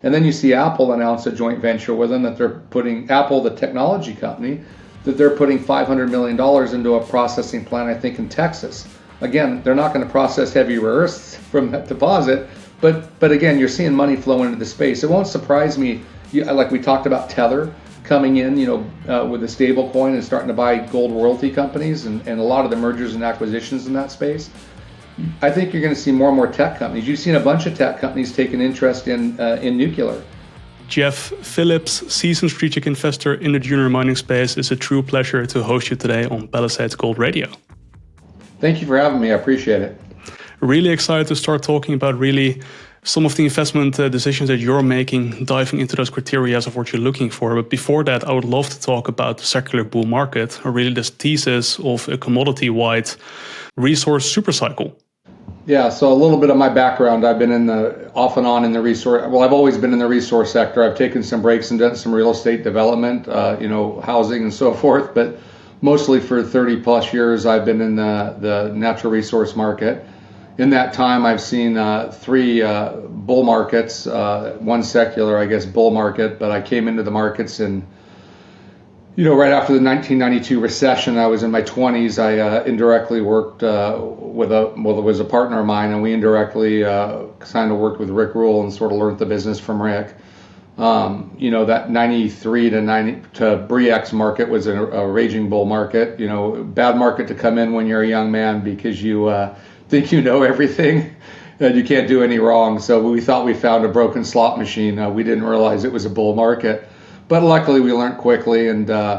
And then you see Apple announce a joint venture with them that they're putting, Apple, the technology company, that they're putting $500 million into a processing plant, I think, in Texas. Again, they're not going to process heavy rare earths from that deposit, but again, you're seeing money flow into the space. It won't surprise me, like we talked about Tether coming in, with a stable coin and starting to buy gold royalty companies and a lot of the mergers and acquisitions in that space. I think you're going to see more and more tech companies. You've seen a bunch of tech companies take an interest in nuclear. Jeff Phillips, seasoned strategic investor in the junior mining space. It's a true pleasure to host you today on Palisades Gold Radio. Thank you for having me. I appreciate it. Really excited to start talking about really some of the investment decisions that you're making, diving into those criteria of what you're looking for. But before that, I would love to talk about the secular bull market, or really this thesis of a commodity-wide resource supercycle. Yeah, so a little bit of my background. I've been off and on in the resource. Well, I've always been in the resource sector. I've taken some breaks and done some real estate development, housing and so forth. But mostly for 30 plus years, I've been in the natural resource market. In that time, I've seen three bull markets, one secular, I guess, bull market. But I came into the markets in right after the 1992 recession. I was in my 20s. I indirectly worked was a partner of mine, and we indirectly kind of worked with Rick Rule and sort of learned the business from Rick. That 93 to Bre-X market was a raging bull market. Bad market to come in when you're a young man because you think you know everything and you can't do any wrong. So we thought we found a broken slot machine. We didn't realize it was a bull market. But luckily, we learned quickly, and after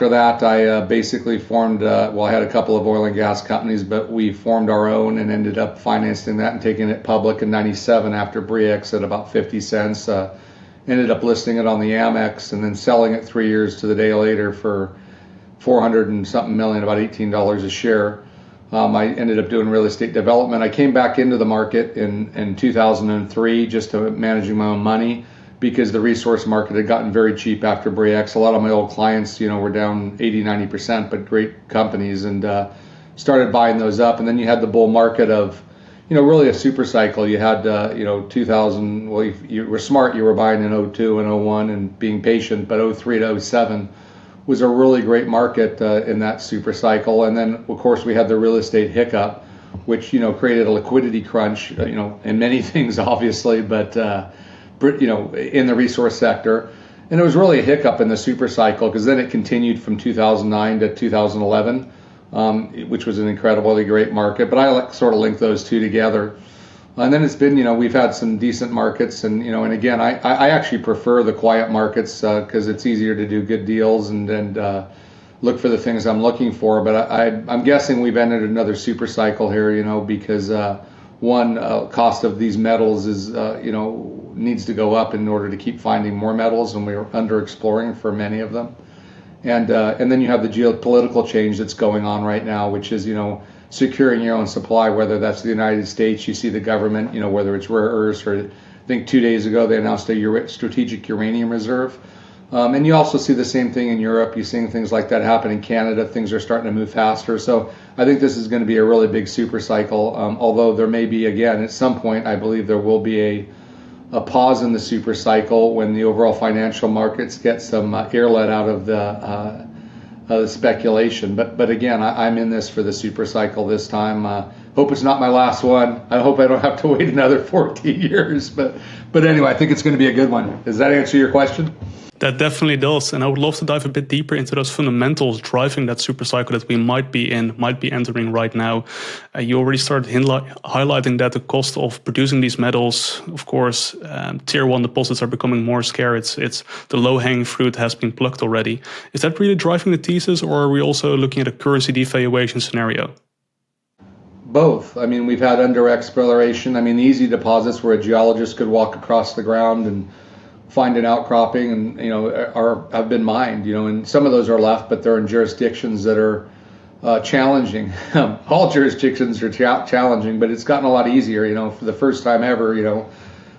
that, I basically formed. I had a couple of oil and gas companies, but we formed our own and ended up financing that and taking it public in '97 after Bre-X at about 50 cents. Ended up listing it on the Amex and then selling it 3 years to the day later for 400 and something million, about $18 a share. I ended up doing real estate development. I came back into the market in 2003 just to managing my own money, because the resource market had gotten very cheap after Bre-X. A lot of my old clients, were down 80-90%, but great companies, and started buying those up. And then you had the bull market of, really a super cycle. You had, 2000, well, if you were smart, you were buying in 02 and 01 and being patient, but 03 to 07 was a really great market in that super cycle. And then, of course, we had the real estate hiccup, which, created a liquidity crunch, in many things, obviously, but in the resource sector. And it was really a hiccup in the super cycle, because then it continued from 2009 to 2011, which was an incredibly great market. But I sort of link those two together. And then it's been, we've had some decent markets, and and again, I actually prefer the quiet markets because it's easier to do good deals and look for the things I'm looking for. But I'm guessing we've entered another super cycle here, because cost of these metals is needs to go up in order to keep finding more metals, and we're underexploring for many of them. And then you have the geopolitical change that's going on right now, which is securing your own supply, whether that's the United States. You see the government, whether it's rare earths, or I think 2 days ago they announced a strategic uranium reserve. And you also see the same thing in Europe. You're seeing things like that happen in Canada. Things are starting to move faster. So I think this is going to be a really big super cycle, although there may be, again, at some point, I believe there will be a pause in the super cycle when the overall financial markets get some air let out of the speculation. But again, I'm in this for the super cycle this time. Hope it's not my last one. I hope I don't have to wait another 14 years. But anyway, I think it's going to be a good one. Does that answer your question? That definitely does. And I would love to dive a bit deeper into those fundamentals driving that super cycle that we might be entering right now. You already started highlighting that the cost of producing these metals, of course, tier one deposits are becoming more scarce. It's the low-hanging fruit has been plucked already. Is that really driving the thesis, or are we also looking at a currency devaluation scenario? Both. I mean, we've had under-exploration. I mean, the easy deposits where a geologist could walk across the ground and find an outcropping, and have been mined, and some of those are left, but they're in jurisdictions that are challenging. All jurisdictions are challenging, but it's gotten a lot easier. For the first time ever,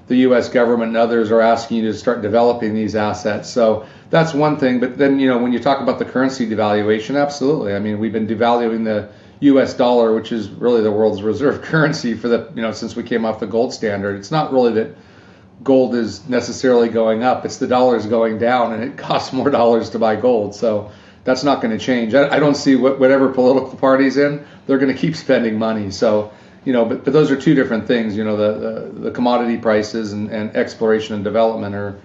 the U.S. government and others are asking you to start developing these assets. So that's one thing. But then, when you talk about the currency devaluation, absolutely. I mean, we've been devaluing the U.S. dollar, which is really the world's reserve currency for since we came off the gold standard. It's not really that gold is necessarily going up. It's the dollars going down, and it costs more dollars to buy gold. So that's not going to change. I don't see whatever political party's in, they're going to keep spending money. So, but those are two different things. The commodity prices and exploration and development are,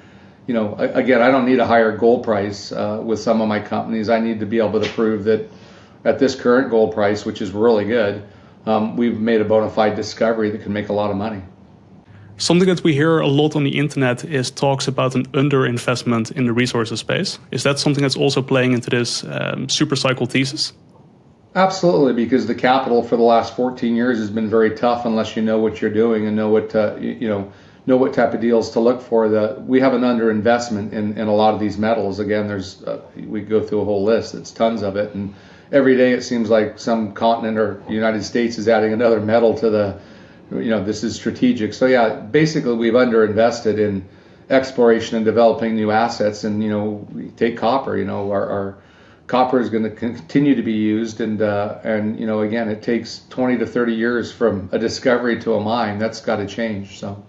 again, I don't need a higher gold price with some of my companies. I need to be able to prove that at this current gold price, which is really good, we've made a bona fide discovery that can make a lot of money. Something that we hear a lot on the internet is talks about an underinvestment in the resources space. Is that something that's also playing into this super cycle thesis? Absolutely, because the capital for the last 14 years has been very tough unless you know what you're doing and know what know what type of deals to look for. We have an underinvestment in a lot of these metals. Again, we go through a whole list. It's tons of it, and every day it seems like some continent or the United States is adding another metal to the. This is strategic. So yeah, basically we've underinvested in exploration and developing new assets. And we take copper. Our copper is going to continue to be used, and again, it takes 20 to 30 years from a discovery to a mine. That's got to change. So.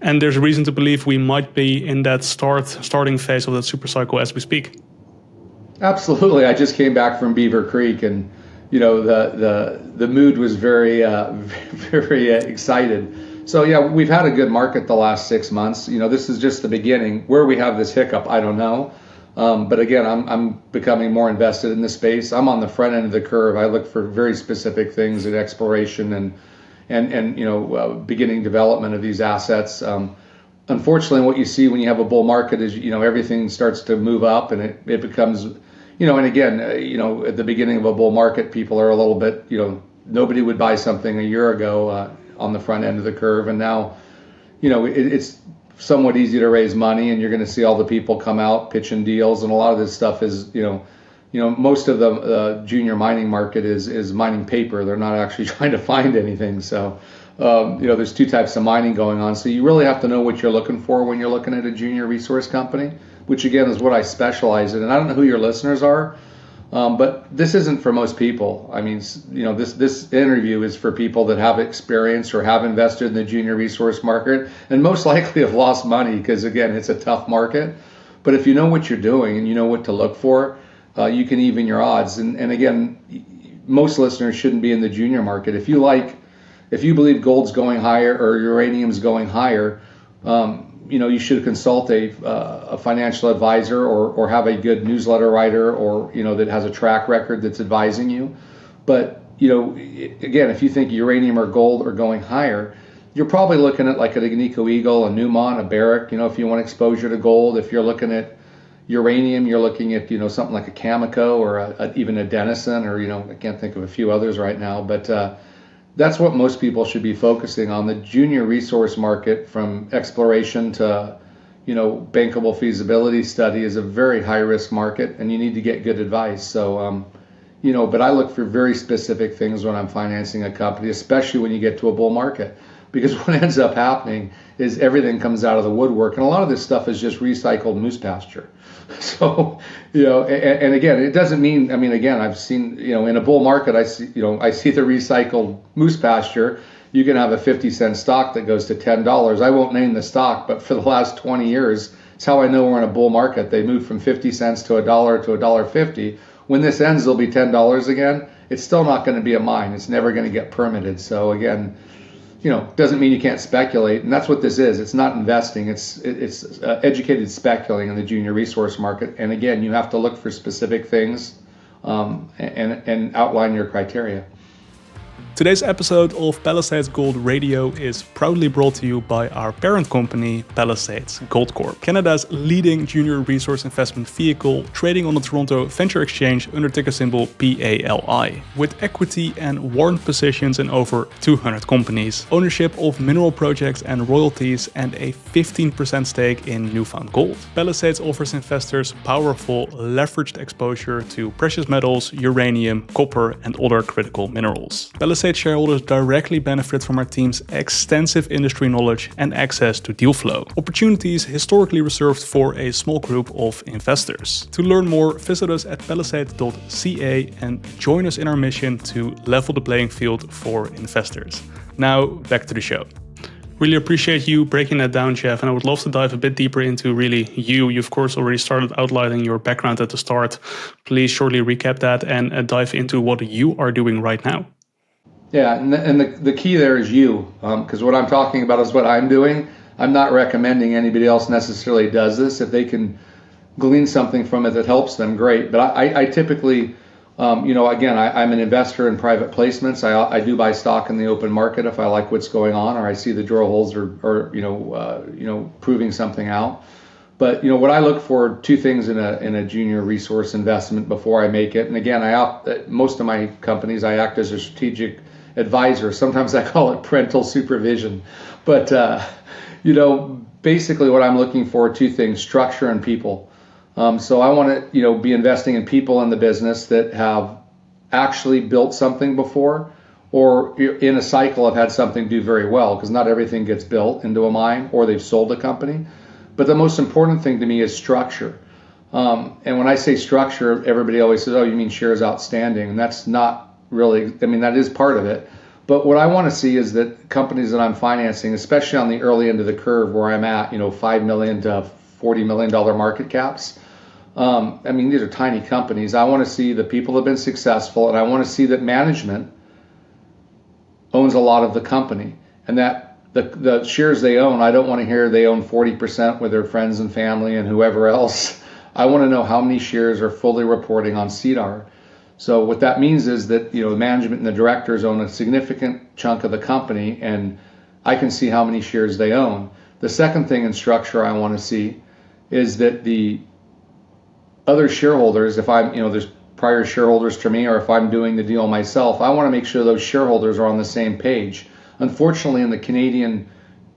And there's a reason to believe we might be in that starting phase of that super cycle as we speak. Absolutely. I just came back from Beaver Creek, and the mood was very very excited. So yeah, we've had a good market the last 6 months. This is just the beginning. Where we have this hiccup, I don't know. But again, I'm becoming more invested in this space. I'm on the front end of the curve. I look for very specific things in exploration and beginning development of these assets. Unfortunately, what you see when you have a bull market is everything starts to move up, and it becomes and again at the beginning of a bull market, people are a little bit nobody would buy something a year ago on the front end of the curve, and now it's somewhat easy to raise money, and you're going to see all the people come out pitching deals, and a lot of this stuff is most of the junior mining market is mining paper. They're not actually trying to find anything. So there's two types of mining going on. So you really have to know what you're looking for when you're looking at a junior resource company, which again is what I specialize in. And I don't know who your listeners are, but this isn't for most people. I mean, this interview is for people that have experience or have invested in the junior resource market and most likely have lost money because, again, it's a tough market. But if you know what you're doing and you know what to look for, you can even your odds. And again, most listeners shouldn't be in the junior market. If you believe gold's going higher or uranium's going higher, you should consult a financial advisor or have a good newsletter writer or that has a track record that's advising you. But again, if you think uranium or gold are going higher, you're probably looking at like an Agnico Eagle, a Newmont, a Barrick. If you want exposure to gold, if you're looking at uranium, you're looking at something like a Cameco or even a Denison, or I can't think of a few others right now, but that's what most people should be focusing on. The junior resource market, from exploration to bankable feasibility study, is a very high risk market, and you need to get good advice. So but I look for very specific things when I'm financing a company, especially when you get to a bull market, because what ends up happening is everything comes out of the woodwork, and a lot of this stuff is just recycled moose pasture. So, and again, it doesn't mean, again, I've seen, in a bull market, I see the recycled moose pasture. You can have a 50-cent stock that goes to $10. I won't name the stock, but for the last 20 years, it's how I know we're in a bull market. They moved from 50 cents to $1 to $1.50. When this ends, it'll be $10 again. It's still not going to be a mine. It's never going to get permitted. So again, doesn't mean you can't speculate, and that's what this is. It's not investing. It's educated speculating in the junior resource market. And again, you have to look for specific things and outline your criteria. Today's episode of Palisades Gold Radio is proudly brought to you by our parent company, Palisades Goldcorp, Canada's leading junior resource investment vehicle, trading on the Toronto Venture Exchange under ticker symbol PALI. With equity and warrant positions in over 200 companies, ownership of mineral projects and royalties, and a 15% stake in newfound gold, Palisades offers investors powerful, leveraged exposure to precious metals, uranium, copper, and other critical minerals. Palisades shareholders directly benefit from our team's extensive industry knowledge and access to deal flow, opportunities historically reserved for a small group of investors. To learn more, visit us at palisade.ca and join us in our mission to level the playing field for investors. Now, back to the show. Really appreciate you breaking that down, Jeff. And I would love to dive a bit deeper into really you. You, of course, already started outlining your background at the start. Please shortly recap that and dive into what you are doing right now. Yeah, and the key there is you, because what I'm talking about is what I'm doing. I'm not recommending anybody else necessarily does this. If they can glean something from it that helps them, great. But I typically, again, I'm an investor in private placements. I do buy stock in the open market if I like what's going on, or I see the drill holes or proving something out. But what I look for, two things in a junior resource investment before I make it. And again, most of my companies I act as a strategic advisor. Sometimes I call it parental supervision. But basically what I'm looking for are two things: structure and people. So I want to be investing in people in the business that have actually built something before, or in a cycle have had something do very well, because not everything gets built into a mine, or they've sold a company. But the most important thing to me is structure. And when I say structure, everybody always says, oh, you mean shares outstanding? And that's not really, that is part of it. But what I want to see is that companies that I'm financing, especially on the early end of the curve where I'm at, $5 million to $40 million market caps. These are tiny companies. I want to see the people that have been successful, and I want to see that management owns a lot of the company, and that the shares they own, I don't want to hear they own 40% with their friends and family and whoever else. I want to know how many shares are fully reporting on CDAR. So what that means is that the management and the directors own a significant chunk of the company, and I can see how many shares they own. The second thing in structure I want to see is that the other shareholders, if I'm, there's prior shareholders to me, or if I'm doing the deal myself, I want to make sure those shareholders are on the same page. Unfortunately, in the Canadian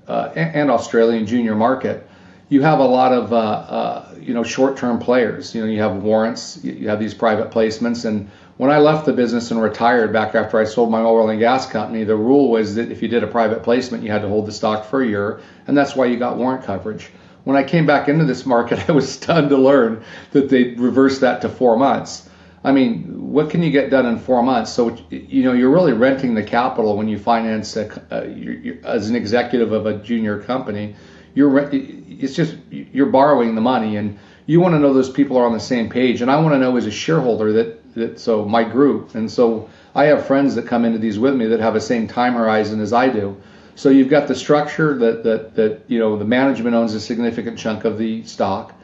and Australian junior market, you have a lot of short-term players. You have warrants, you have these private placements. And when I left the business and retired back after I sold my oil and gas company, the rule was that if you did a private placement, you had to hold the stock for a year, and that's why you got warrant coverage. When I came back into this market, I was stunned to learn that they reversed that to 4 months. What can you get done in 4 months? So, you're really renting the capital when you finance as an executive of a junior company. You're borrowing the money, and you want to know those people are on the same page. And I want to know as a shareholder so my group, and so I have friends that come into these with me that have the same time horizon as I do. So you've got the structure that the management owns a significant chunk of the stock.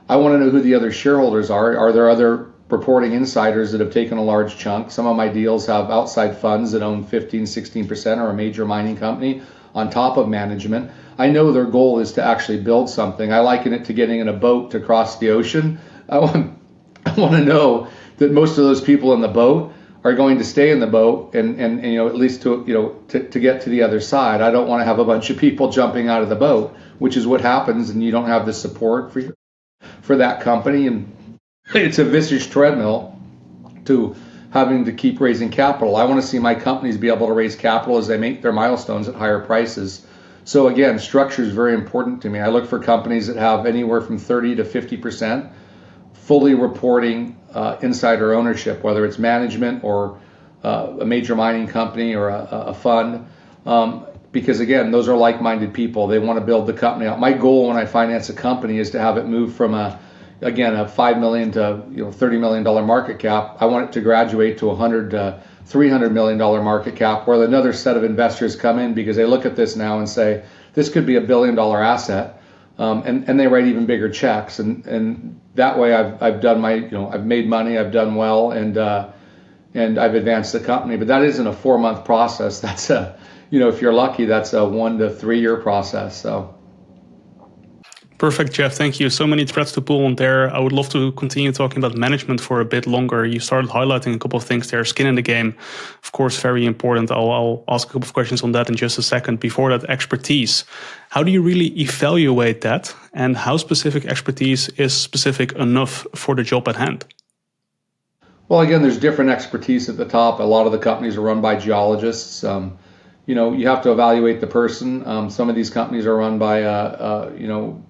I want to know who the other shareholders are. Are there other reporting insiders that have taken a large chunk? Some of my deals have outside funds that own 15, 16%, or a major mining company on top of management. I know their goal is to actually build something. I liken it to getting in a boat to cross the ocean. I want to know that most of those people in the boat are going to stay in the boat and at least to get to the other side. I don't want to have a bunch of people jumping out of the boat, which is what happens, and you don't have the support for that company, and it's a vicious treadmill to having to keep raising capital. I want to see my companies be able to raise capital as they make their milestones at higher prices. So again, structure is very important to me. I look for companies that have anywhere from 30 to 50% fully reporting insider ownership, whether it's management or a major mining company or a fund, because again, those are like-minded people. They want to build the company out. My goal when I finance a company is to have it move from a $5 million to $30 million market cap. I want it to graduate to $100 to $300 million market cap, where another set of investors come in because they look at this now and say, this could be $1 billion asset. And they write even bigger checks, and that way I've done I've made money, I've done well, and I've advanced the company. But that isn't a 4-month process. That's if you're lucky, that's a 1 to 3 year process. So. Perfect, Jeff. Thank you. So many threads to pull on there. I would love to continue talking about management for a bit longer. You started highlighting a couple of things there. Skin in the game, of course, very important. I'll ask a couple of questions on that in just a second. Before that, expertise. How do you really evaluate that? And how specific expertise is specific enough for the job at hand? Well, again, there's different expertise at the top. A lot of the companies are run by geologists. You have to evaluate the person. Some of these companies are run by,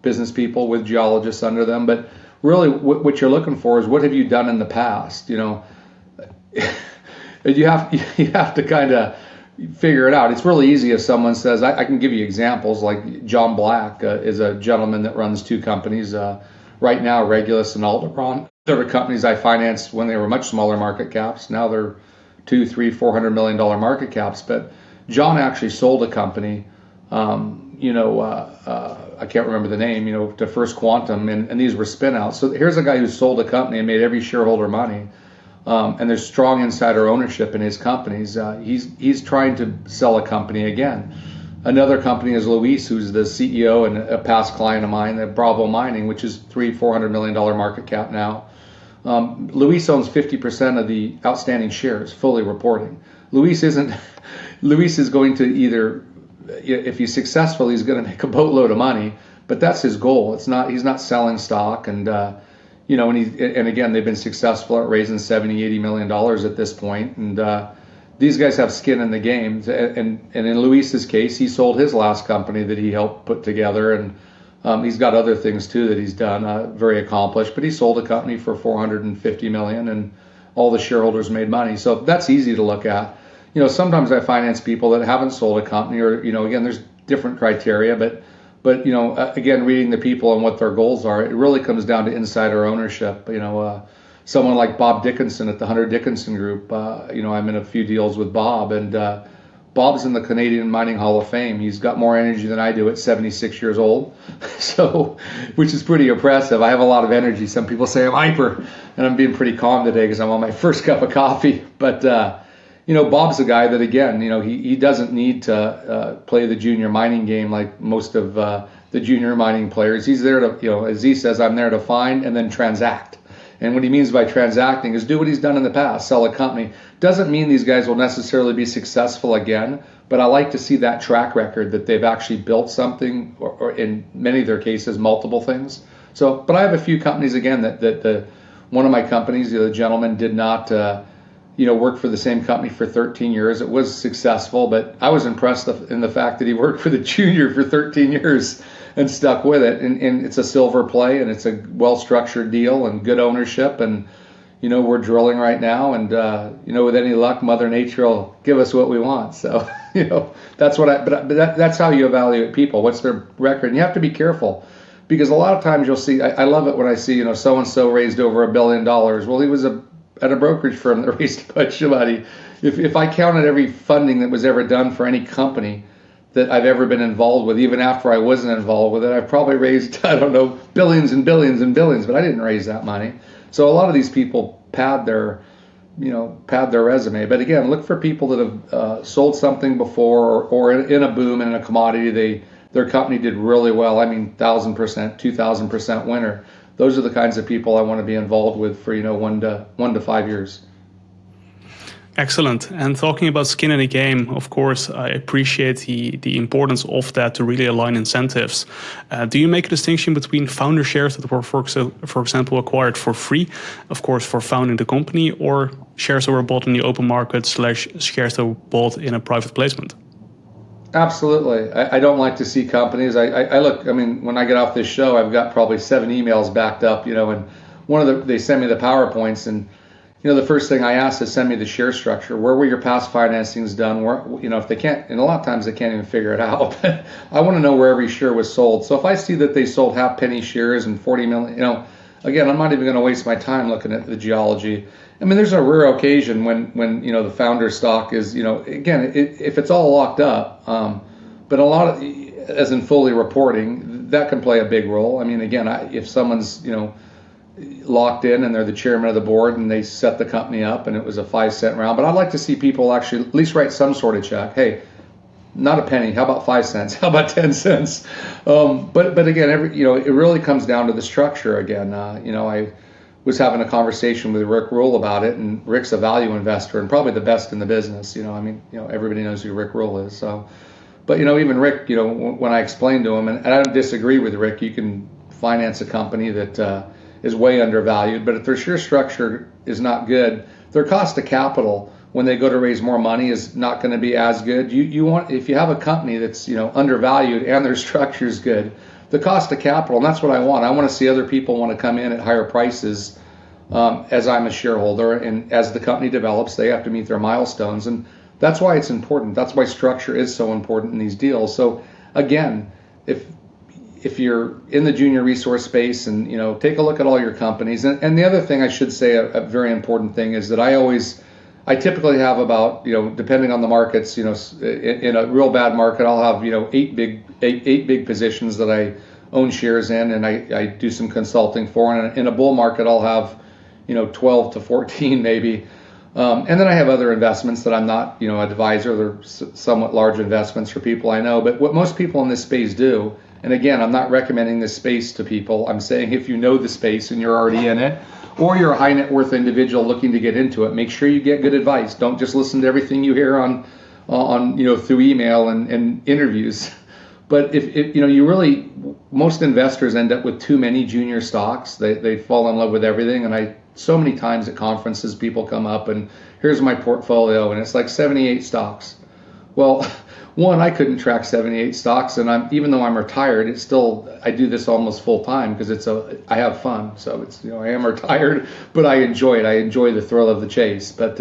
business people with geologists under them. But really what you're looking for is, what have you done in the past? You have to kind of figure it out. It's really easy if someone says, I can give you examples, like John Black is a gentleman that runs two companies right now, Regulus and Aldebaran. They were companies I financed when they were much smaller market caps. Now they're $200, $300, $400 million market caps. But John actually sold a company, I can't remember the name, to First Quantum, and these were spin-outs. So here's a guy who sold a company and made every shareholder money. And there's strong insider ownership in his companies. He's trying to sell a company again. Another company is Luis, who's the CEO and a past client of mine, Bravo Mining, which is $400 million market cap now. Luis owns 50% of the outstanding shares, fully reporting. Luis is going to either, if he's successful, he's going to make a boatload of money, but that's his goal. He's not selling stock, and and again, they've been successful at raising $70-80 million at this point, and these guys have skin in the game. And in Luis's case, he sold his last company that he helped put together, and he's got other things too that he's done, very accomplished. But he sold a company for $450 million, and all the shareholders made money. So that's easy to look at. Sometimes I finance people that haven't sold a company, or again, there's different criteria, but again, reading the people and what their goals are, it really comes down to insider ownership. Someone like Bob Dickinson at the Hunter Dickinson Group, I'm in a few deals with Bob, and Bob's in the Canadian Mining Hall of Fame. He's got more energy than I do at 76 years old, which is pretty impressive. I have a lot of energy. Some people say I'm hyper, and I'm being pretty calm today because I'm on my first cup of coffee. But Bob's a guy that, again, he doesn't need to play the junior mining game like most of the junior mining players. He's there to, as he says, I'm there to find and then transact. And what he means by transacting is do what he's done in the past, sell a company. Doesn't mean these guys will necessarily be successful again, but I like to see that track record that they've actually built something, or in many of their cases, multiple things. So, but I have a few companies, again, that one of my companies, the gentleman did not work for the same company for 13 years. It was successful, but I was impressed in the fact that he worked for the junior for 13 years and stuck with it. And it's a silver play, and it's a well-structured deal and good ownership. And, we're drilling right now, and, with any luck, Mother Nature will give us what we want. So, that's that's how you evaluate people. What's their record? And you have to be careful, because a lot of times you'll see, I love it when I see, so-and-so raised over $1 billion. Well, he was at a brokerage firm that raised a bunch of money. If I counted every funding that was ever done for any company that I've ever been involved with, even after I wasn't involved with it, I've probably raised, billions and billions and billions, but I didn't raise that money. So a lot of these people pad their resume. But again, look for people that have sold something before, or in a boom in a commodity, their company did really well. 1,000%, 2,000% winner. Those are the kinds of people I want to be involved with for 1 to 5 years. Excellent. And talking about skin in the game, of course, I appreciate the importance of that to really align incentives. Do you make a distinction between founder shares that were, for example, acquired for free, of course, for founding the company, or shares that were bought in the open market / shares that were bought in a private placement? Absolutely. I don't like to see companies. I look, when I get off this show, I've got probably 7 emails backed up, and they send me the PowerPoints, and the first thing I ask is send me the share structure. Where were your past financings done? If they can't, and a lot of times they can't even figure it out, but I want to know where every share was sold. So if I see that they sold half-penny shares and 40 million, again, I'm not even going to waste my time looking at the geology. There's a rare occasion when the founder stock is, again, if it's all locked up, but a lot of, as in fully reporting, that can play a big role. Again, if someone's, locked in and they're the chairman of the board and they set the company up and it was a 5-cent round, but I'd like to see people actually at least write some sort of check. Hey, not a penny. How about 5 cents? How about 10 cents? But again, it really comes down to the structure again. I was having a conversation with Rick Rule about it, and Rick's a value investor and probably the best in the business. Everybody knows who Rick Rule is. So, but even Rick, when I explained to him, and I don't disagree with Rick, you can finance a company that is way undervalued, but if their share structure is not good, their cost of capital when they go to raise more money is not going to be as good. You want, if you have a company that's undervalued and their structure is good, the cost of capital, and that's what I want. I want to see other people want to come in at higher prices as I'm a shareholder, and as the company develops, they have to meet their milestones, and That's why it's important. That's why structure is so important in these deals. So again, if you're in the junior resource space, and take a look at all your companies. And the other thing I should say, a very important thing, is that I typically have about, depending on the markets, in a real bad market, I'll have, eight big positions that I own shares in, and I do some consulting for. And in a bull market, I'll have, 12 to 14 maybe. And then I have other investments that I'm not, advisor. They're somewhat large investments for people I know. But what most people in this space do, and again, I'm not recommending this space to people. I'm saying if you know the space and you're already in it, or you're a high net worth individual looking to get into it, make sure you get good advice. Don't just listen to everything you hear on through email and interviews. But if you really, most investors end up with too many junior stocks. They fall in love with everything. And so many times at conferences, people come up and here's my portfolio, and it's like 78 stocks. Well, one, I couldn't track 78 stocks, and even though I'm retired, I do this almost full time because I have fun. So I am retired, but I enjoy it. I enjoy the thrill of the chase. But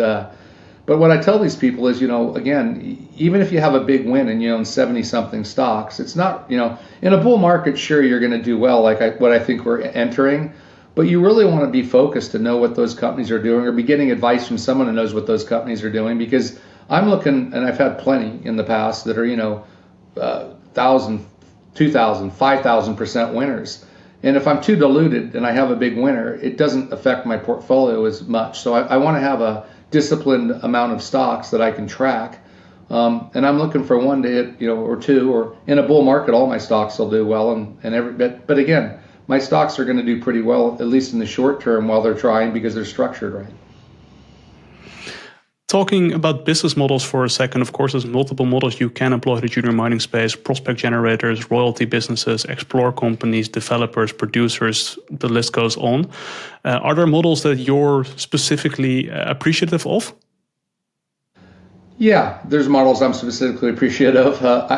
what I tell these people is, again, even if you have a big win and you own 70 something stocks, it's not, in a bull market, sure, you're going to do well, what I think we're entering. But you really want to be focused to know what those companies are doing, or be getting advice from someone who knows what those companies are doing, because I'm looking, and I've had plenty in the past that are, 1,000, 2,000, 5,000% winners. And if I'm too diluted and I have a big winner, it doesn't affect my portfolio as much. So I want to have a disciplined amount of stocks that I can track. And I'm looking for one to hit, or two, or in a bull market, all my stocks will do well. But again, my stocks are going to do pretty well, at least in the short term, while they're trying, because they're structured right. Talking about business models for a second, of course, there's multiple models you can employ in the junior mining space: prospect generators, royalty businesses, explore companies, developers, producers, the list goes on. Are there models that you're specifically appreciative of? Yeah, there's models I'm specifically appreciative of.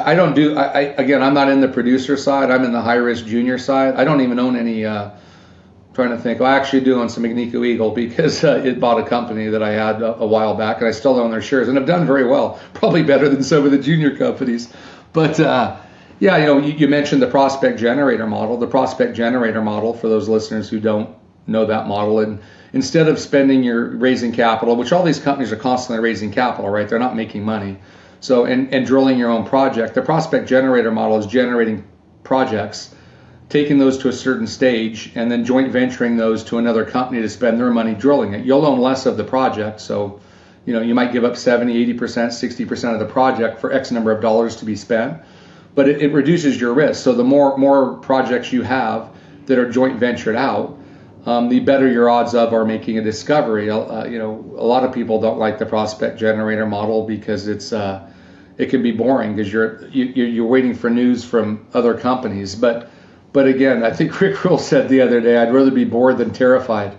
Again, I'm not in the producer side. I'm in the high-risk junior side. I don't even own any... trying to think. I actually do own some Agnico Eagle, because it bought a company that I had a while back, and I still own their shares, and have done very well, probably better than some of the junior companies. But you mentioned the prospect generator model. The prospect generator model, for those listeners who don't know that model, and instead of raising capital, which all these companies are constantly raising capital, right? They're not making money. So and drilling your own project. The prospect generator model is generating projects, taking those to a certain stage, and then joint venturing those to another company to spend their money drilling it. You'll own less of the project, so you might give up 70, 80%, 60% of the project for X number of dollars to be spent, but it reduces your risk. So the more projects you have that are joint ventured out, the better your odds are making a discovery. A lot of people don't like the prospect generator model because it can be boring, because you're waiting for news from other companies, But again, I think Rick Rule said the other day, I'd rather be bored than terrified.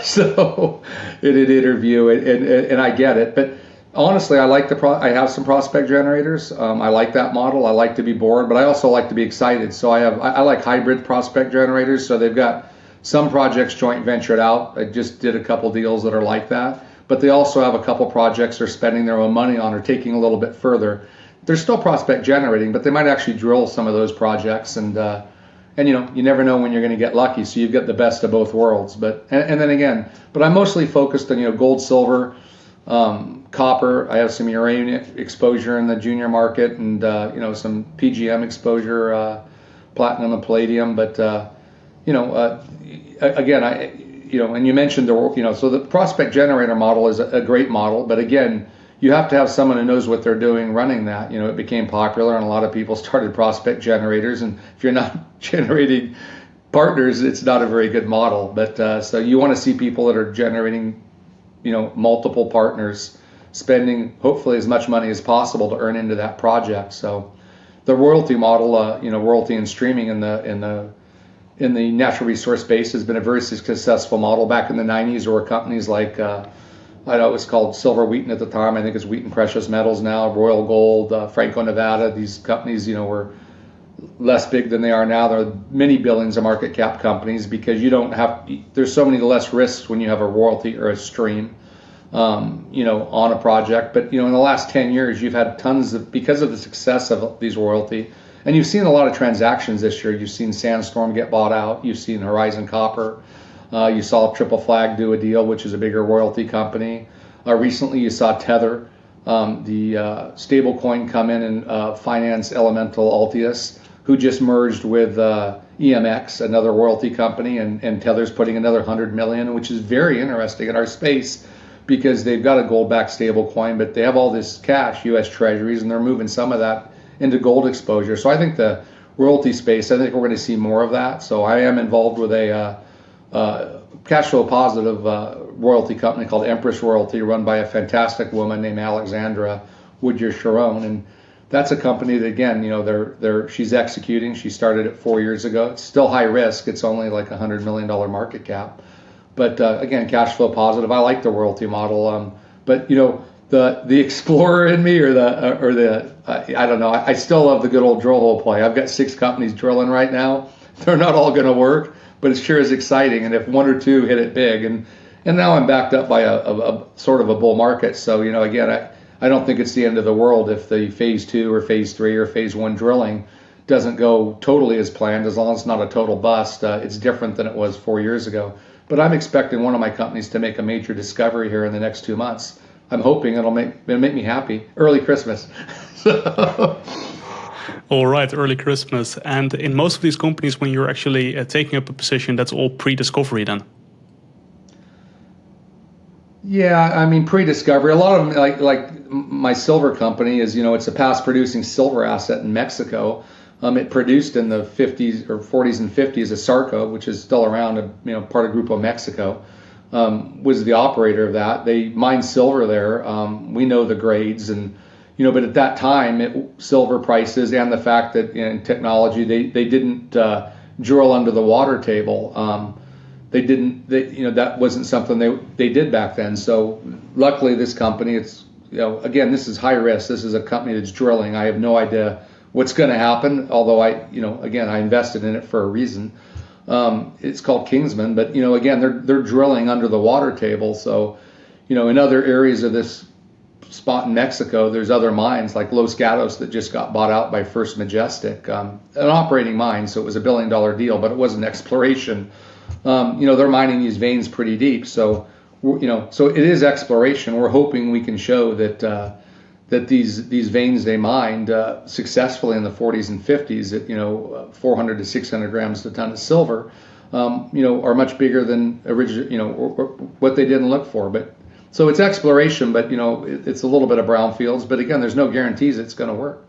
So in an interview, and I get it. But honestly, I have some prospect generators. I like that model. I like to be bored, but I also like to be excited. So I like hybrid prospect generators. So they've got some projects joint ventured out. I just did a couple deals that are like that. But they also have a couple projects they're spending their own money on, or taking a little bit further. They're still prospect generating, but they might actually drill some of those projects, and you never know when you're going to get lucky, so you've got the best of both worlds. But I'm mostly focused on gold, silver, copper. I have some uranium exposure in the junior market, and some PGM exposure, platinum and palladium. But and you mentioned so the prospect generator model is a great model, but again, you have to have someone who knows what they're doing running that. It became popular, and a lot of people started prospect generators, and if you're not generating partners, it's not a very good model. But so you want to see people that are generating, multiple partners, spending hopefully as much money as possible to earn into that project. So the royalty model, royalty and streaming in the natural resource space has been a very successful model. Back in the 90s, there were companies like I know it was called Silver Wheaton at the time. I think it's Wheaton Precious Metals now, Royal Gold, Franco-Nevada. These companies, were less big than they are now. They're many billions of market cap companies, because there's so many less risks when you have a royalty or a stream. on a project. But, in the last 10 years, you've had tons of, because of the success of these royalty, and you've seen a lot of transactions this year. You've seen Sandstorm get bought out. You've seen Horizon Copper. You saw Triple Flag do a deal, which is a bigger royalty company. Recently, you saw Tether, the stable coin, come in and finance Elemental Altius, who just merged with EMX, another royalty company, and Tether's putting another 100 million, which is very interesting in our space because they've got a gold-backed stable coin, but they have all this cash, U.S. Treasuries, and they're moving some of that into gold exposure. So I think the royalty space, I think we're going to see more of that. So I am involved with a cash flow positive royalty company called Empress Royalty, run by a fantastic woman named Alexandra Woodyer-Sharon, and that's a company that, again, she's executing. She started it 4 years ago. It's still high risk. It's only like $100 million market cap. But again, cash flow positive. I like the royalty model. But the explorer in me, or the I don't know. I still love the good old drill hole play. I've got 6 companies drilling right now. They're not all going to work, but it sure is exciting. And if 1 or 2 hit it big, and now I'm backed up by a sort of a bull market. So again, I don't think it's the end of the world if the phase 2 or phase 3 or phase 1 drilling doesn't go totally as planned, as long as it's not a total bust. It's different than it was 4 years ago. But I'm expecting one of my companies to make a major discovery here in the next 2 months. I'm hoping it'll make me happy. Early Christmas. All right, early Christmas. And in most of these companies, when you're actually taking up a position, that's all pre-discovery then? Yeah, I mean, pre-discovery. A lot of them, like my silver company is, it's a past-producing silver asset in Mexico. It produced in the 50s or 40s and 50s as Sarco, which is still around, part of Grupo Mexico, was the operator of that. They mined silver there. We know the grades, and but at that time, silver prices and the fact that in technology they didn't drill under the water table. That wasn't something they did back then. So luckily, this company, it's again, this is high risk. This is a company that's drilling. I have no idea what's going to happen. Although I invested in it for a reason. It's called Kingsman, but again, they're drilling under the water table. So in other areas of this spot in Mexico, there's other mines like Los Gatos that just got bought out by First Majestic, an operating mine. So it was $1 billion deal, but it wasn't exploration. They're mining these veins pretty deep. So so it is exploration. We're hoping we can show that these veins they mined successfully in the 40s and 50s at 400 to 600 grams a ton of silver, are much bigger than original, what they didn't look for. But so it's exploration, but it's a little bit of brownfields. But again, there's no guarantees it's going to work.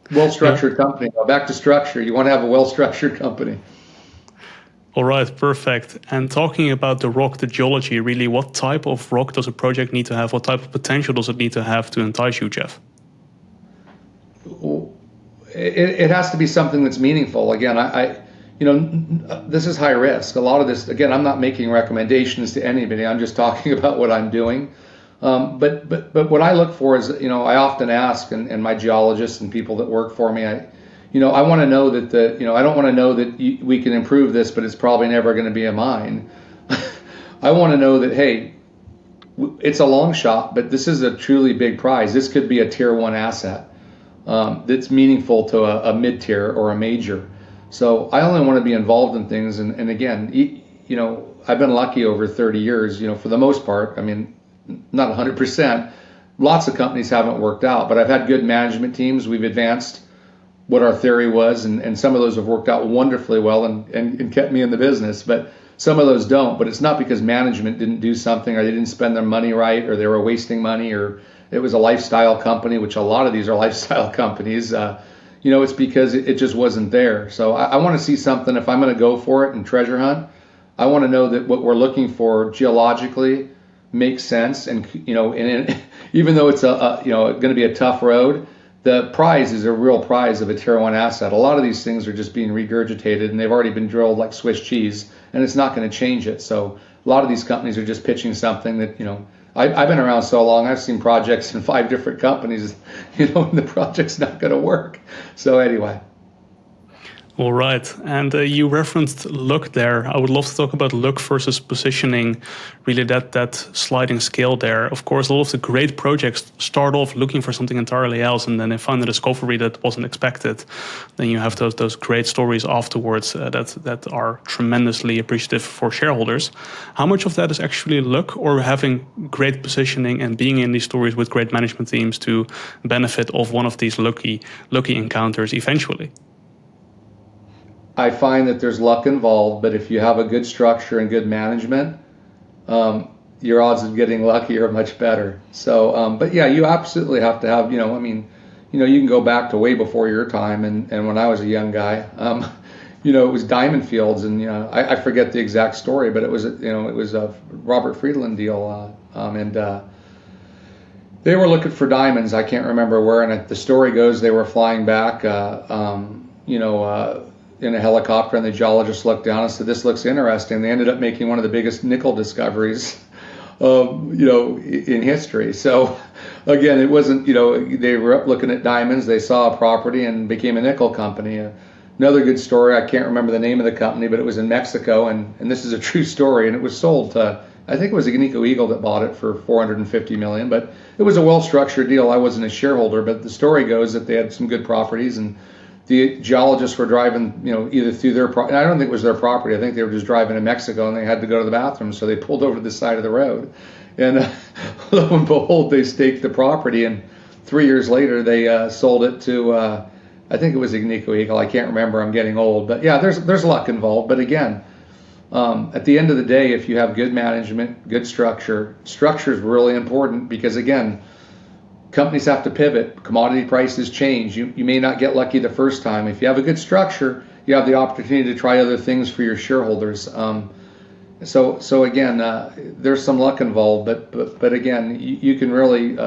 Well-structured company. Back to structure. You want to have a well-structured company. All right, perfect. And talking about the rock, the geology, really, what type of rock does a project need to have? What type of potential does it need to have to entice you, Jeff? It has to be something that's meaningful. Again, this is high risk. A lot of this, again, I'm not making recommendations to anybody. I'm just talking about what I'm doing. But what I look for is, I often ask, and my geologists and people that work for me, I want to know that I don't want to know that we can improve this, but it's probably never going to be a mine. I want to know that, hey, it's a long shot, but this is a truly big prize. This could be a tier 1 asset that's meaningful to a mid-tier or a major. So I only want to be involved in things. And again, I've been lucky over 30 years, for the most part. I mean, not 100%. Lots of companies haven't worked out, but I've had good management teams. We've advanced what our theory was, and some of those have worked out wonderfully well and kept me in the business, but some of those don't. But it's not because management didn't do something, or they didn't spend their money right, or they were wasting money, or it was a lifestyle company, which a lot of these are lifestyle companies. It's because it just wasn't there. So I want to see something. If I'm going to go for it and treasure hunt, I want to know that what we're looking for geologically makes sense, and even though it's going to be a tough road, the prize is a real prize of a tier 1 asset. A lot of these things are just being regurgitated, and they've already been drilled like Swiss cheese, and it's not going to change it. So a lot of these companies are just pitching something that, I've been around so long, I've seen projects in 5 different companies, and the project's not going to work. So anyway. All right. And you referenced luck there. I would love to talk about luck versus positioning, really that sliding scale there. Of course, a lot of the great projects start off looking for something entirely else, and then they find a discovery that wasn't expected. Then you have those great stories afterwards that are tremendously appreciative for shareholders. How much of that is actually luck, or having great positioning and being in these stories with great management teams to benefit of one of these lucky encounters eventually? I find that there's luck involved, but if you have a good structure and good management, your odds of getting lucky are much better. So, but yeah, you absolutely have to have, you can go back to way before your time, and when I was a young guy, it was diamond fields, and I forget the exact story, but it was a Robert Friedland deal, and they were looking for diamonds. I can't remember where, and the story goes they were flying back, in a helicopter, and the geologist looked down and said, "This looks interesting." They ended up making one of the biggest nickel discoveries, in history. So, again, it wasn't, they were up looking at diamonds, they saw a property and became a nickel company. Another good story, I can't remember the name of the company, but it was in Mexico, and this is a true story, and it was sold to, I think it was Agnico Eagle that bought it for $450 million, but it was a well-structured deal. I wasn't a shareholder, but the story goes that they had some good properties, and the geologists were driving, either through their property. I don't think it was their property. I think they were just driving in Mexico, and they had to go to the bathroom, so they pulled over to the side of the road. And lo and behold, they staked the property, and 3 years later, they sold it to, I think it was Agnico Eagle. I can't remember. I'm getting old. But yeah, there's luck involved. But again, at the end of the day, if you have good management, good structure is really important because, again, companies have to pivot. Commodity prices change. You may not get lucky the first time. If you have a good structure, you have the opportunity to try other things for your shareholders. So again, there's some luck involved, but again, you can really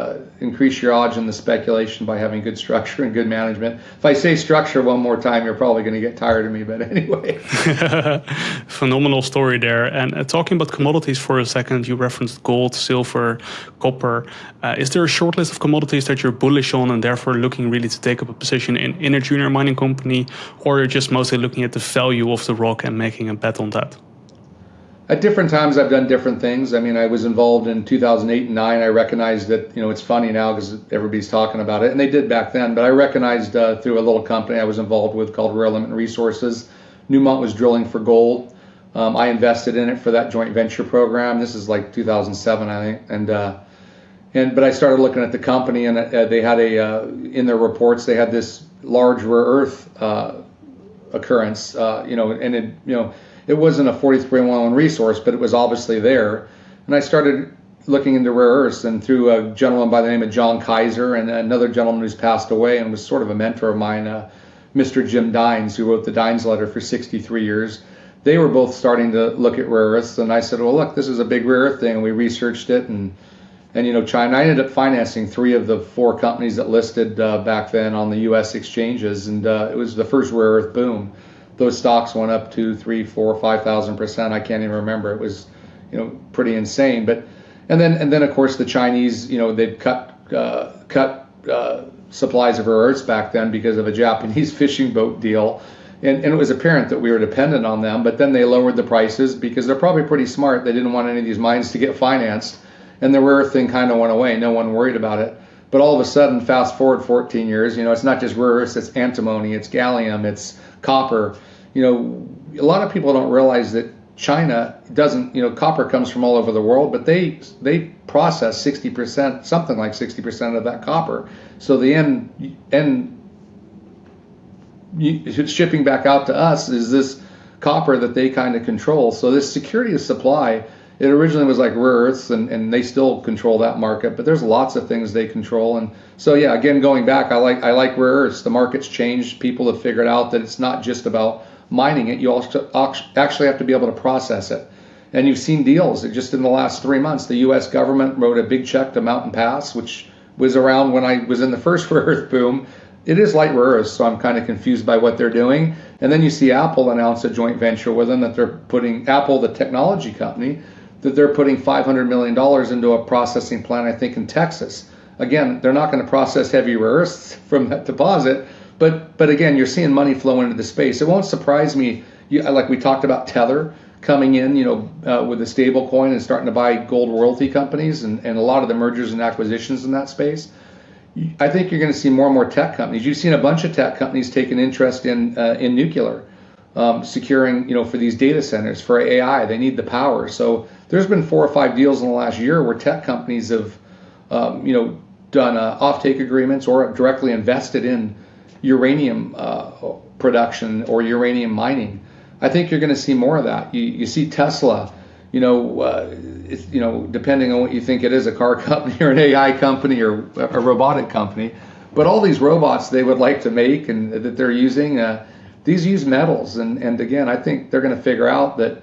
increase your odds in the speculation by having good structure and good management. If I say structure one more time, you're probably going to get tired of me, but anyway. Phenomenal story there. And talking about commodities for a second, you referenced gold, silver, copper. Is there a short list of commodities that you're bullish on and therefore looking really to take up a position in a junior mining company, or you're just mostly looking at the value of the rock and making a bet on that? At different times, I've done different things. I mean, I was involved in 2008 and 9. I recognized that, it's funny now because everybody's talking about it, and they did back then. But I recognized through a little company I was involved with called Rare Element Resources. Newmont was drilling for gold. I invested in it for that joint venture program. This is like 2007, I think. But I started looking at the company, and they had in their reports they had this large rare earth occurrence. It wasn't a 43-101 resource, but it was obviously there. And I started looking into rare earths, and through a gentleman by the name of John Kaiser and another gentleman who's passed away and was sort of a mentor of mine, Mr. Jim Dines, who wrote the Dines letter for 63 years. They were both starting to look at rare earths, and I said, well, look, this is a big rare earth thing, and we researched it, and China. I ended up financing 3 of the 4 companies that listed back then on the U.S. exchanges, and it was the first rare earth boom. Those stocks went up 2, 3, 4, 5,000%. I can't even remember. It was, pretty insane. But and then of course the Chinese, they'd cut supplies of rare earths back then because of a Japanese fishing boat deal, and it was apparent that we were dependent on them. But then they lowered the prices because they're probably pretty smart. They didn't want any of these mines to get financed, and the rare earth thing kind of went away. No one worried about it. But all of a sudden, fast forward 14 years, it's not just rare earths, it's antimony, it's gallium, it's copper. A lot of people don't realize that China doesn't, copper comes from all over the world, but they process 60%, something like 60% of that copper. So the end shipping back out to us is this copper that they kind of control. So this security of supply, it originally was like rare earths, and they still control that market, but there's lots of things they control. And so, yeah, again, going back, I like rare earths. The market's changed. People have figured out that it's not just about mining it. You also actually have to be able to process it. And you've seen deals. Just in the last 3 months, the U.S. government wrote a big check to Mountain Pass, which was around when I was in the first rare earth boom. It is light rare earths, so I'm kind of confused by what they're doing. And then you see Apple announce a joint venture with them that they're putting, Apple, the technology company, that they're putting $500 million into a processing plant, I think, in Texas. Again, they're not going to process heavy rare earths from that deposit, But again, you're seeing money flow into the space. It won't surprise me. Like we talked about Tether coming in, with a stable coin and starting to buy gold royalty companies and a lot of the mergers and acquisitions in that space. I think you're going to see more and more tech companies. You've seen a bunch of tech companies take an interest in nuclear, securing, for these data centers for AI. They need the power. So there's been 4 or 5 deals in the last year where tech companies have, done offtake agreements or directly invested in uranium production or uranium mining. I think you're going to see more of that. You see Tesla, depending on what you think it is, a car company or an AI company or a robotic company. But all these robots they would like to make and that they're using, these use metals. And again, I think they're going to figure out that,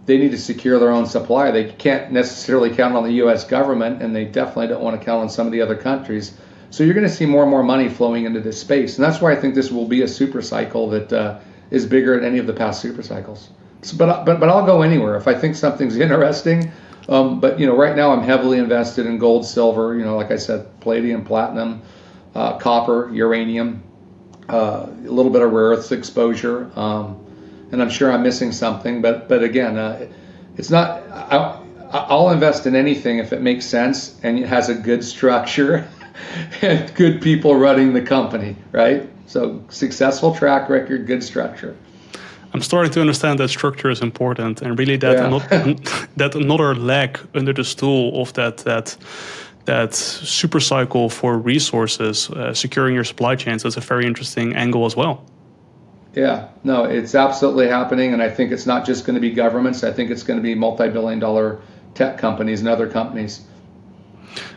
they need to secure their own supply. They can't necessarily count on the U.S. government, and they definitely don't want to count on some of the other countries. So you're going to see more and more money flowing into this space. And that's why I think this will be a super cycle that is bigger than any of the past super cycles. So, but I'll go anywhere if I think something's interesting. But right now I'm heavily invested in gold, silver. Like I said, palladium, platinum, copper, uranium, a little bit of rare earths exposure, and I'm sure I'm missing something. But again, it's not. I'll invest in anything if it makes sense and it has a good structure and good people running the company, right? So successful track record, good structure. I'm starting to understand that structure is important, and really that another leg under the stool of that super cycle for resources, securing your supply chains. That's a very interesting angle as well. Yeah, no, it's absolutely happening, and I think it's not just going to be governments. I think it's going to be multi-billion-dollar tech companies and other companies.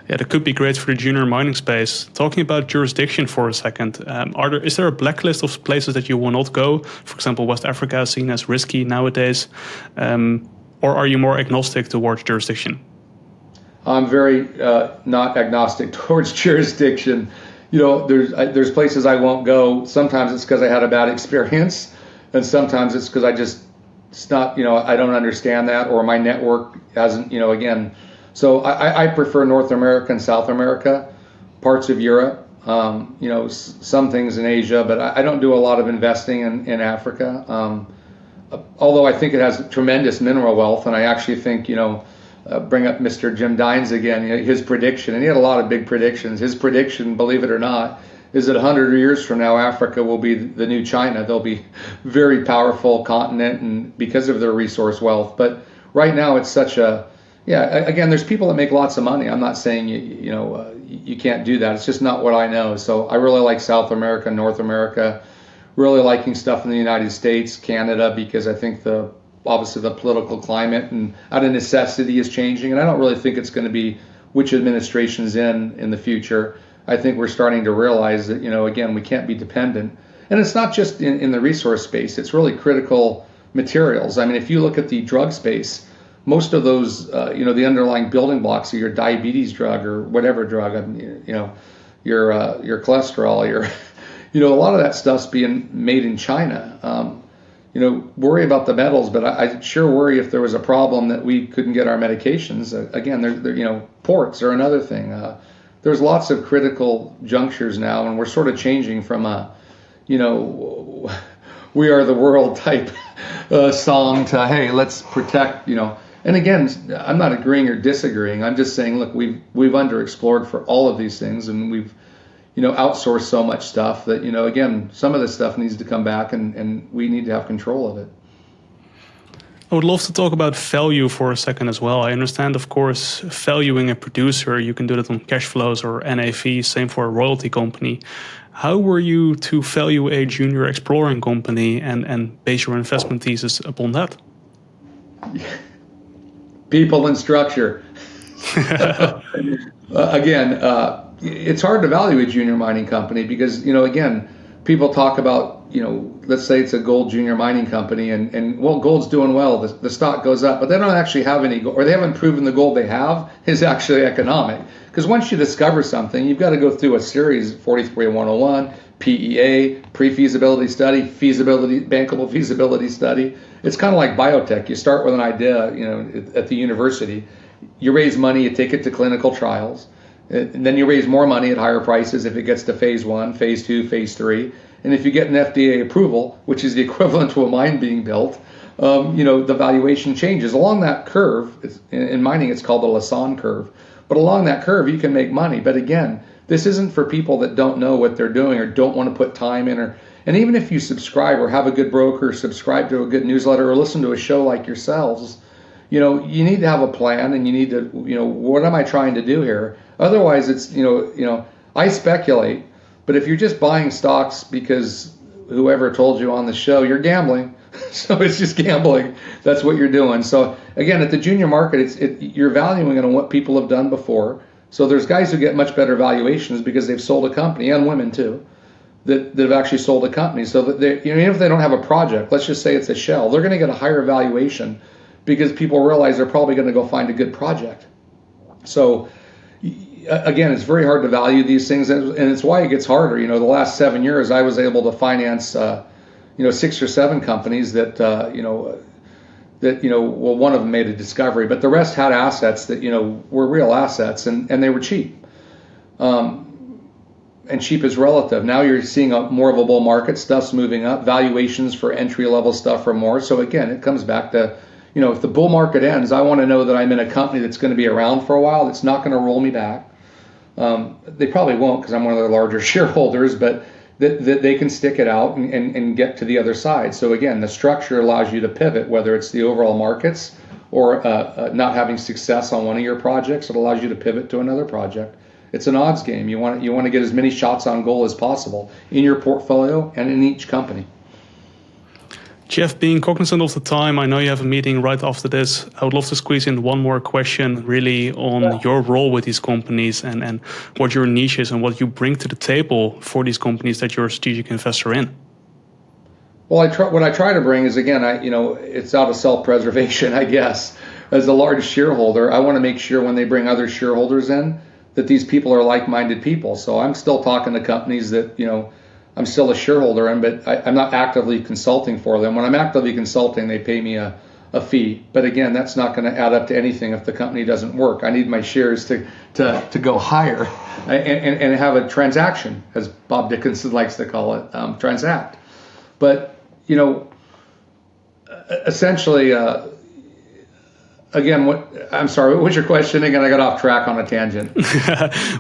Yeah, that could be great for the junior mining space. Talking about jurisdiction for a second, is there a blacklist of places that you will not go? For example, West Africa is seen as risky nowadays, or are you more agnostic towards jurisdiction? I'm very not agnostic towards jurisdiction. There's places I won't go. Sometimes it's because I had a bad experience, and sometimes it's because it's not, I don't understand that, or my network hasn't, again. So I prefer North America and South America, parts of Europe, some things in Asia, but I don't do a lot of investing in Africa. Although I think it has tremendous mineral wealth, and I actually think, bring up Mr. Jim Dines again, his prediction, and he had a lot of big predictions. His prediction, believe it or not, is that 100 years from now, Africa will be the new China. They'll be a very powerful continent and because of their resource wealth. But right now, it's such again, there's people that make lots of money. I'm not saying you can't do that. It's just not what I know. So I really like South America, North America, really liking stuff in the United States, Canada, because I think obviously the political climate and out of necessity is changing. And I don't really think it's going to be which administration's in the future. I think we're starting to realize that, again, we can't be dependent. And it's not just in the resource space. It's really critical materials. I mean, if you look at the drug space, most of those, the underlying building blocks of your diabetes drug or whatever drug, your cholesterol, a lot of that stuff's being made in China. Worry about the metals, but I sure worry if there was a problem that we couldn't get our medications. Again, ports are another thing. There's lots of critical junctures now, and we're sort of changing from we are the world type song to, hey, let's protect, And again, I'm not agreeing or disagreeing. I'm just saying, look, we've underexplored for all of these things, and we've outsourced so much stuff that, again, some of this stuff needs to come back and we need to have control of it. I would love to talk about value for a second as well. I understand, of course, valuing a producer, you can do that on cash flows or NAV, same for a royalty company. How were you to value a junior exploring company and base your investment thesis upon that? People and structure. Again, it's hard to value a junior mining company because, again, people talk about, let's say it's a gold junior mining company and well, gold's doing well, the stock goes up, but they don't actually have any gold, or they haven't proven the gold they have is actually economic. Because once you discover something, you've got to go through a series, 43-101, PEA, pre-feasibility study, bankable feasibility study. It's kind of like biotech. You start with an idea, at the university. You raise money, you take it to clinical trials. And then you raise more money at higher prices if it gets to phase 1, phase 2, phase 3. And if you get an FDA approval, which is the equivalent to a mine being built, the valuation changes. Along that curve, in mining it's called the Lassonde curve, but along that curve you can make money. But again, this isn't for people that don't know what they're doing or don't want to put time in. And even if you subscribe or have a good broker, subscribe to a good newsletter, or listen to a show like yourselves, you need to have a plan, and you need to, what am I trying to do here? Otherwise, it's, I speculate, but if you're just buying stocks because whoever told you on the show, you're gambling. So it's just gambling. That's what you're doing. So again, at the junior market, you're valuing it on what people have done before. So there's guys who get much better valuations because they've sold a company, and women too, that have actually sold a company. So that even if they don't have a project, let's just say it's a shell, they're going to get a higher valuation because people realize they're probably going to go find a good project. So again, it's very hard to value these things, and it's why it gets harder. The last 7 years, I was able to finance, 6 or 7 companies that, well, one of them made a discovery, but the rest had assets that, were real assets, and they were cheap. And cheap is relative. Now you're seeing more of a bull market, stuff's moving up, valuations for entry-level stuff are more. So again, it comes back to, if the bull market ends, I want to know that I'm in a company that's going to be around for a while, that's not going to roll me back. They probably won't because I'm one of their larger shareholders, but that they can stick it out and get to the other side. So again, the structure allows you to pivot, whether it's the overall markets or not having success on one of your projects. It allows you to pivot to another project. It's an odds game. You want to get as many shots on goal as possible in your portfolio and in each company. Jeff, being cognizant of the time, I know you have a meeting right after this. I would love to squeeze in one more question really on your role with these companies and what your niche is and what you bring to the table for these companies that you're a strategic investor in. Well, what I try to bring is, again, it's out of self-preservation, I guess. As a large shareholder, I want to make sure when they bring other shareholders in that these people are like-minded people. So I'm still talking to companies that, I'm still a shareholder in, but I'm not actively consulting for them. When I'm actively consulting, they pay me a fee. But again, that's not going to add up to anything if the company doesn't work. I need my shares to go higher and have a transaction, as Bob Dickinson likes to call it, transact. But, essentially, again, I'm sorry, what was your question again? I got off track on a tangent.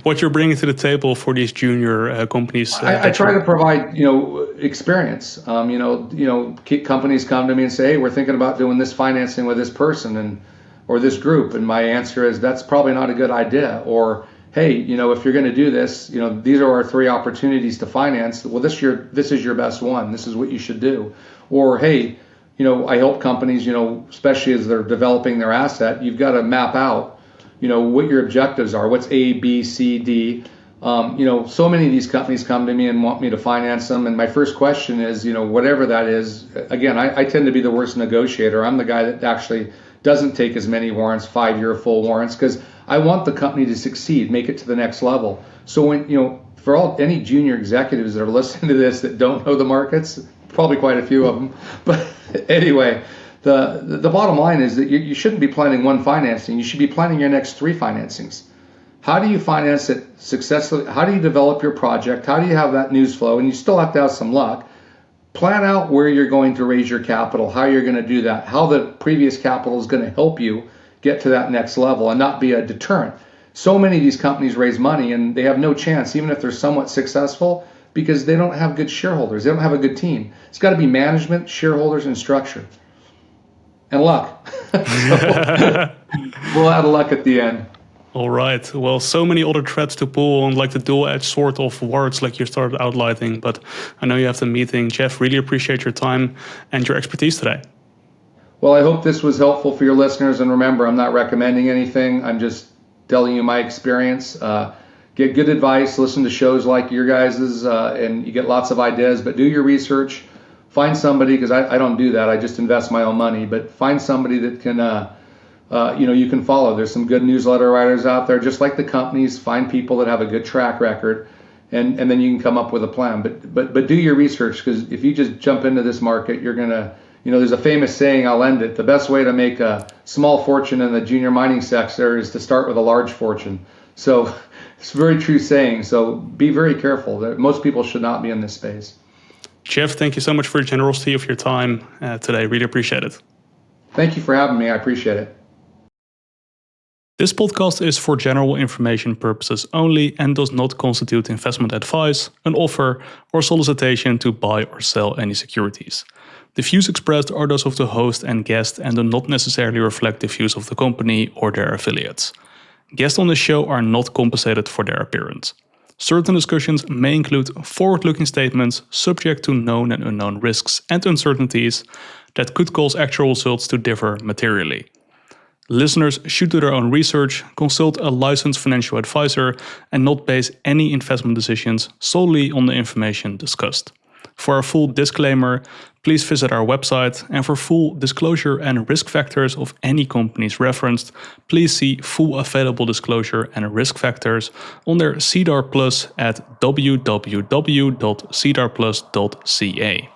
What you're bringing to the table for these junior companies? I try to provide, experience. Companies come to me and say, hey, we're thinking about doing this financing with this person or this group. And my answer is, that's probably not a good idea. Or, hey, if you're going to do this, these are our 3 opportunities to finance. Well, this is your best one. This is what you should do. Or, hey, I help companies, especially as they're developing their asset, you've got to map out, what your objectives are. What's A, B, C, D. So many of these companies come to me and want me to finance them. And my first question is, whatever that is, again, I tend to be the worst negotiator. I'm the guy that actually doesn't take as many warrants, 5-year full warrants, because I want the company to succeed, make it to the next level. So when, for any junior executives that are listening to this that don't know the markets, probably quite a few of them. But anyway, the bottom line is that you shouldn't be planning one financing. You should be planning your next 3 financings. How do you finance it successfully? How do you develop your project? How do you have that news flow? And you still have to have some luck. Plan out where you're going to raise your capital, how you're going to do that, how the previous capital is going to help you get to that next level and not be a deterrent. So many of these companies raise money and they have no chance, even if they're somewhat successful, because they don't have good shareholders. They don't have a good team. It's got to be management, shareholders, and structure. And luck. We'll add luck at the end. All right. Well, so many other threads to pull on, like the dual-edged sword of words, like you started outlining. But I know you have the meeting. Jeff, really appreciate your time and your expertise today. Well, I hope this was helpful for your listeners. And remember, I'm not recommending anything. I'm just telling you my experience. Get good advice, listen to shows like your guys's, and you get lots of ideas, but do your research. Find somebody, because I don't do that, I just invest my own money, but find somebody that can, you can follow. There's some good newsletter writers out there, just like the companies. Find people that have a good track record, and then you can come up with a plan. But do your research, because if you just jump into this market, you're going to, there's a famous saying, I'll end it, the best way to make a small fortune in the junior mining sector is to start with a large fortune. So it's a very true saying. So be very careful. Most people should not be in this space. Jeff, thank you so much for the generosity of your time today. Really appreciate it. Thank you for having me. I appreciate it. This podcast is for general information purposes only and does not constitute investment advice, an offer, or solicitation to buy or sell any securities. The views expressed are those of the host and guest and do not necessarily reflect the views of the company or their affiliates. Guests on the show are not compensated for their appearance. Certain discussions may include forward-looking statements subject to known and unknown risks and uncertainties that could cause actual results to differ materially. Listeners should do their own research, consult a licensed financial advisor, and not base any investment decisions solely on the information discussed. For a full disclaimer, please visit our website, and for full disclosure and risk factors of any companies referenced, please see full available disclosure and risk factors on their SEDAR+ at www.sedarplus.ca.